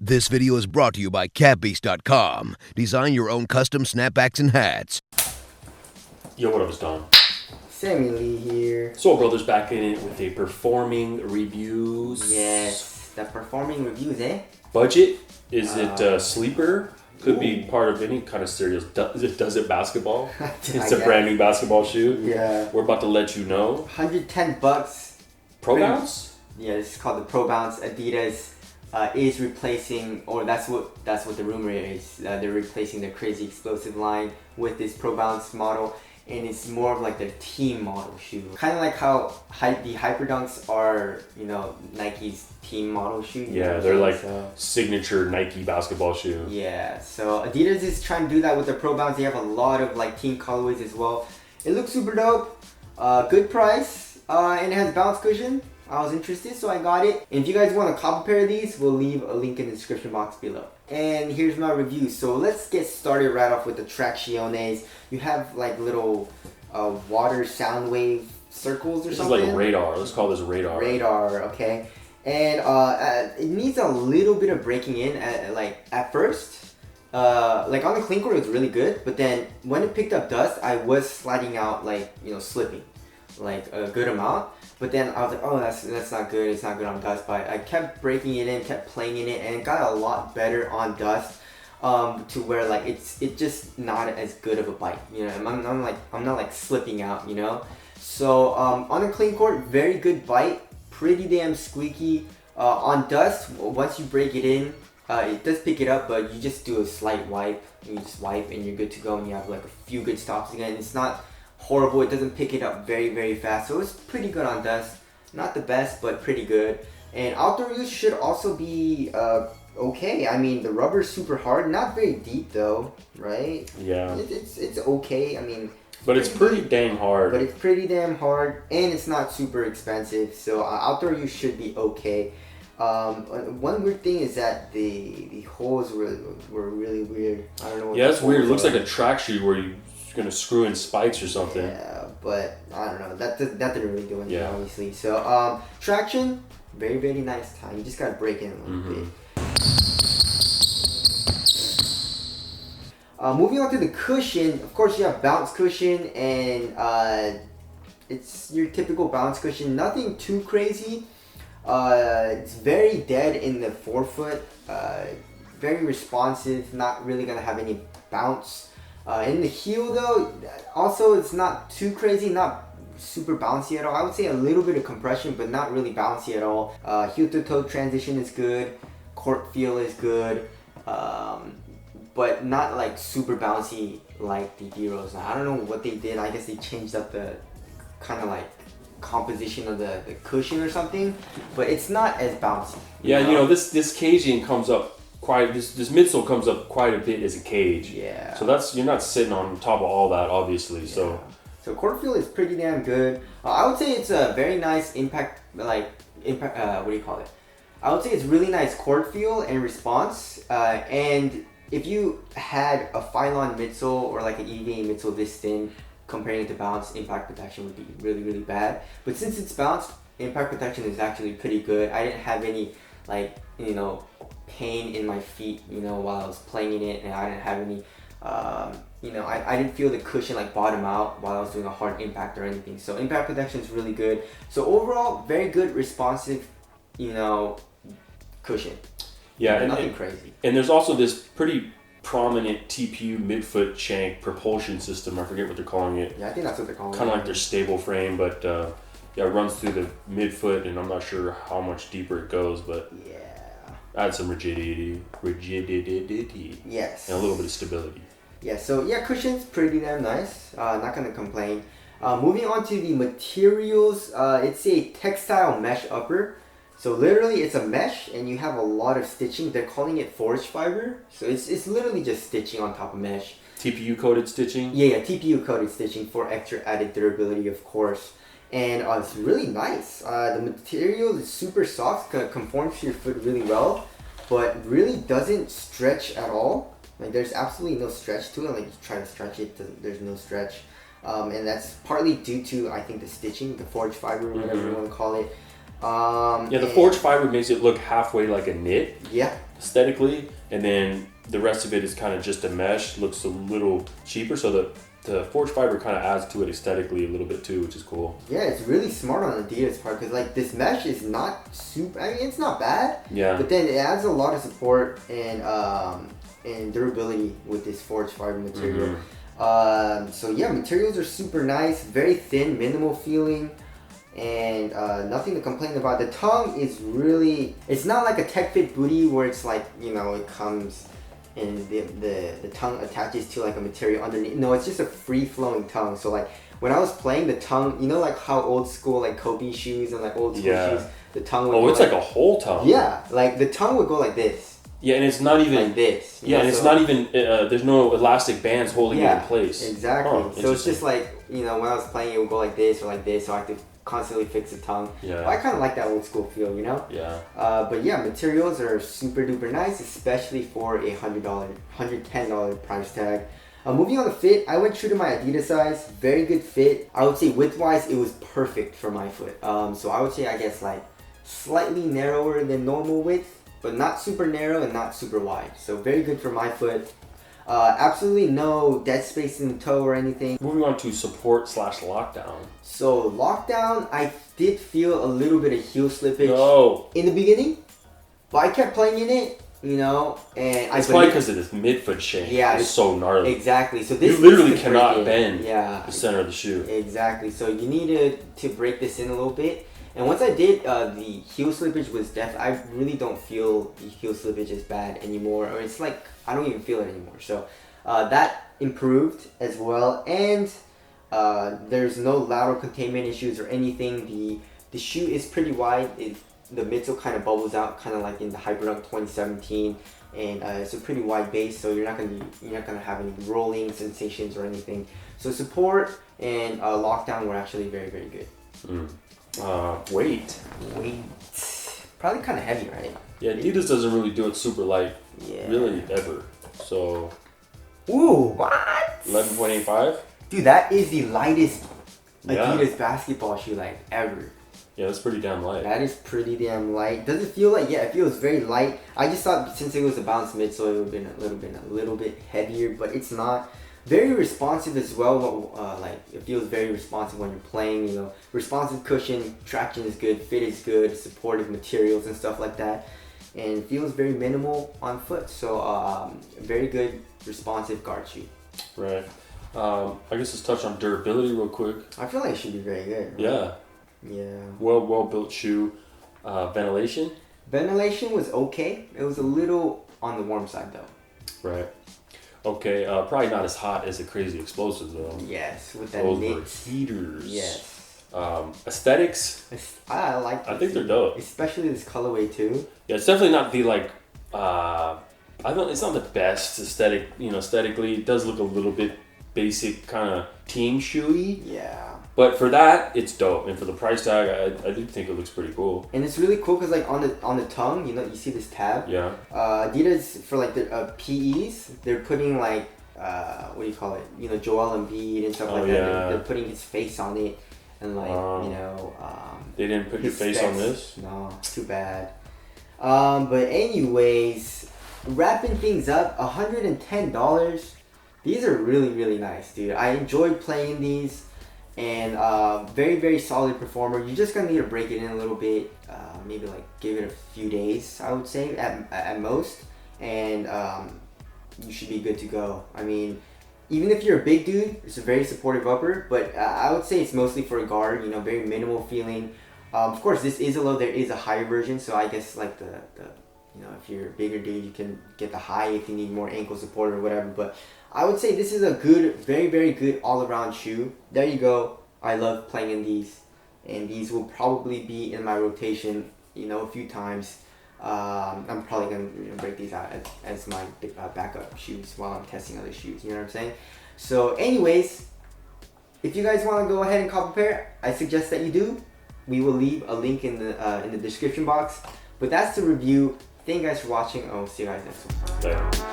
This video is brought to you by catbeast.com. Design your own custom snapbacks and hats. Yo, what up, it's Don. Sammy Lee here. Soul Brothers back in it with a performing reviews. Yes, the performing reviews, eh? Budget? Is it sleeper? Could be part of any kind of series. Does it basketball? It's a brand new basketball shoe. Yeah. We're about to let you know. $110. Pro Bounce? Yeah, this is called the Pro Bounce. Adidas is replacing, or that's what the rumor is. They're replacing their crazy explosive line with this Pro Bounce model, and it's more of like their team model shoe. Kind of like how the Hyperdunks are, you know, Nike's team model shoe. Yeah, they're like signature Nike basketball shoe. Yeah, so Adidas is trying to do that with the Pro Bounce. They have a lot of like team colorways as well. It looks super dope. Good price, and it has bounce cushion. I was interested, so I got it. And if you guys want a couple pair of these, we'll leave a link in the description box below. And here's my review. So let's get started right off with the tracciones. You have like little water sound wave circles or something. This is like radar. Let's call this radar. Radar, okay. And it needs a little bit of breaking in at first. Like on the clean court, it was really good. But then when it picked up dust, I was sliding out, like, you know, slipping like a good amount. But then I was like, oh, that's not good. It's not good on dust. But I kept breaking it in, kept playing in it, and it got a lot better on dust. To where like it's just not as good of a bite. You know, I'm not like slipping out. You know, so on a clean court, very good bite, pretty damn squeaky. On dust, once you break it in, it does pick it up, but you just do a slight wipe. You just wipe and you're good to go, and you have like a few good stops again. It's not horrible. It doesn't pick it up very fast, so it's pretty good on dust. Not the best, but pretty good. And outdoor use should also be okay. I mean, the rubber's super hard, not very deep though, right? Yeah, it's okay. I mean, but it's pretty dang hard. But it's pretty damn hard, and it's not super expensive, so outdoor use should be okay. One weird thing is that the holes were really weird. I don't know what. Yeah, it's weird. It looks like a track shoe where you're gonna screw in spikes or something. Yeah, but I don't know. That didn't really do anything, obviously. So traction, very nice time. You just gotta break in a little bit. Moving on to the cushion, of course you have bounce cushion, and it's your typical bounce cushion. Nothing too crazy. It's very dead in the forefoot. Very responsive. Not really gonna have any bounce. In the heel though, also it's not too crazy, not super bouncy at all. I would say a little bit of compression, but not really bouncy at all. Heel to toe transition is good. Court feel is good. But not like super bouncy like the Heroes. I don't know what they did. I guess they changed up the kind of like composition of the cushion or something. But it's not as bouncy. Yeah, you know, this caging comes up this midsole comes up quite a bit as a cage. Yeah. So you're not sitting on top of all that, obviously. Yeah. So court feel is pretty damn good. I would say it's a very nice impact. What do you call it? I would say it's really nice court feel and response. And if you had a Phylon midsole or like an EVA midsole this thin, comparing it to bounce, impact protection would be really bad. But since it's bounced, impact protection is actually pretty good. I didn't have any like, you know, pain in my feet, you know, while I was playing in it, and I didn't have any, you know, I didn't feel the cushion like bottom out while I was doing a hard impact or anything. So impact protection is really good. So overall, very good responsive, you know, cushion. Yeah, and nothing crazy. And there's also this pretty prominent TPU midfoot shank propulsion system. I forget what they're calling it. Yeah, I think that's what they're calling it. Kind of like their stable frame, but yeah, it runs through the midfoot, and I'm not sure how much deeper it goes, but yeah, add some rigidity. Yes. And a little bit of stability. Yeah, so yeah, cushion's pretty damn nice. Not gonna complain. Moving on to the materials, it's a textile mesh upper. So literally it's a mesh, and you have a lot of stitching. They're calling it forged fiber. So it's literally just stitching on top of mesh. TPU coated stitching? Yeah, TPU coated stitching for extra added durability, of course. And it's really nice. The material is super soft, conforms to your foot really well, but really doesn't stretch at all. Like there's absolutely no stretch to it. Like you try to stretch it, there's no stretch. And that's partly due to, I think, the stitching, the forged fiber, whatever you want to call it. Yeah, the forged fiber makes it look halfway like a knit. Yeah. aesthetically, and then the rest of it is kind of just a mesh. Looks a little cheaper, so the forged fiber kind of adds to it aesthetically a little bit too, which is cool. Yeah, it's really smart on Adidas part because like this mesh is not super. I mean, it's not bad. Yeah. But then it adds a lot of support and durability with this forged fiber material. So yeah, materials are super nice, very thin, minimal feeling, and nothing to complain about. The tongue is really, it's not like a Tech Fit booty where it's like, you know, it comes and the tongue attaches to like a material underneath. No, it's just a free flowing tongue. So like when I was playing, the tongue, you know, like how old school like Kobe shoes and like old school shoes, the tongue would go it's like a whole tongue. Yeah, like the tongue would go like this. Yeah, and it's not even like this. Yeah, and it's not even. There's no elastic bands holding it in place. Exactly. So it's just like, you know, when I was playing, it would go like this or like this, so I have to constantly fix the tongue. Yeah. But I kind of like that old school feel, you know. Yeah. But yeah, materials are super duper nice, especially for a $110 price tag. Moving on to fit, I went true to my Adidas size. Very good fit. I would say width wise, it was perfect for my foot. So I would say, I guess, like slightly narrower than normal width, but not super narrow and not super wide. So very good for my foot. Absolutely no dead space in the toe or anything. Moving on to support / lockdown. So lockdown, I did feel a little bit of heel slippage in the beginning, but I kept playing in it, you know, and it's probably because of this midfoot shank. Yeah, it's so gnarly. Exactly. So this you literally cannot bend the center of the shoe. Exactly. So you need to break this in a little bit. And once I did, the heel slippage was I really don't feel the heel slippage as bad anymore. Or it's like, I don't even feel it anymore. So that improved as well. And there's no lateral containment issues or anything. The shoe is pretty wide. The midsole kind of bubbles out, kind of like in the Hyperdunk 2017. And it's a pretty wide base, so you're not gonna have any rolling sensations or anything. So support and lockdown were actually very, very good. Weight. Probably kind of heavy, right? Yeah, Adidas doesn't really do it super light. Yeah. Really, ever. So. Ooh, what? 11.85? Dude, that is the lightest Adidas basketball shoe like ever. Yeah, that's pretty damn light. That is pretty damn light. Does it feel like? Yeah, it feels very light. I just thought since it was a bounce midsole, it would have been a little bit heavier, but it's not. Very responsive as well. Like it feels very responsive when you're playing. You know, responsive cushion, traction is good, fit is good, supportive materials and stuff like that, and it feels very minimal on foot. So very good, responsive guard shoe. Right. I guess let's touch on durability real quick. I feel like it should be very good. Right? Yeah. Yeah. Well built shoe. Ventilation. Ventilation was okay. It was a little on the warm side though. Right. Okay, probably not as hot as the Crazy Explosives though. Yes, with that Those knit. were heaters. Yes. Aesthetics. I like. I think they're dope. Especially this colorway too. Yeah, it's definitely not the like. It's not the best aesthetic. You know, aesthetically, it does look a little bit basic, kind of team shoey. Yeah. But for that, it's dope, and for the price tag, I do think it looks pretty cool. And it's really cool because like on the tongue, you know, you see this tab. Yeah. Adidas for like the PEs, they're putting like what do you call it? You know, Joel Embiid and stuff like that. Yeah. They're putting his face on it, and like you know. They didn't put your face on this. No, too bad. But anyways, wrapping things up, $110. These are really, really nice, dude. I enjoyed playing these, and very, very solid performer. You're just gonna need to break it in a little bit, maybe like give it a few days, I would say at most, and you should be good to go. I mean, even if you're a big dude, it's a very supportive upper, but I would say it's mostly for a guard. You know, very minimal feeling. Of course, this is a low. There is a higher version, so I guess like the you know, if you're a bigger dude, you can get the high if you need more ankle support or whatever. But I would say this is a good, very, very good all-around shoe. There you go. I love playing in these, and these will probably be in my rotation, you know, a few times. I'm probably gonna break these out as my backup shoes while I'm testing other shoes. You know what I'm saying? So, anyways, if you guys want to go ahead and cop a pair, I suggest that you do. We will leave a link in the description box. But that's the review. Thank you guys for watching. I'll see you guys next one. Bye.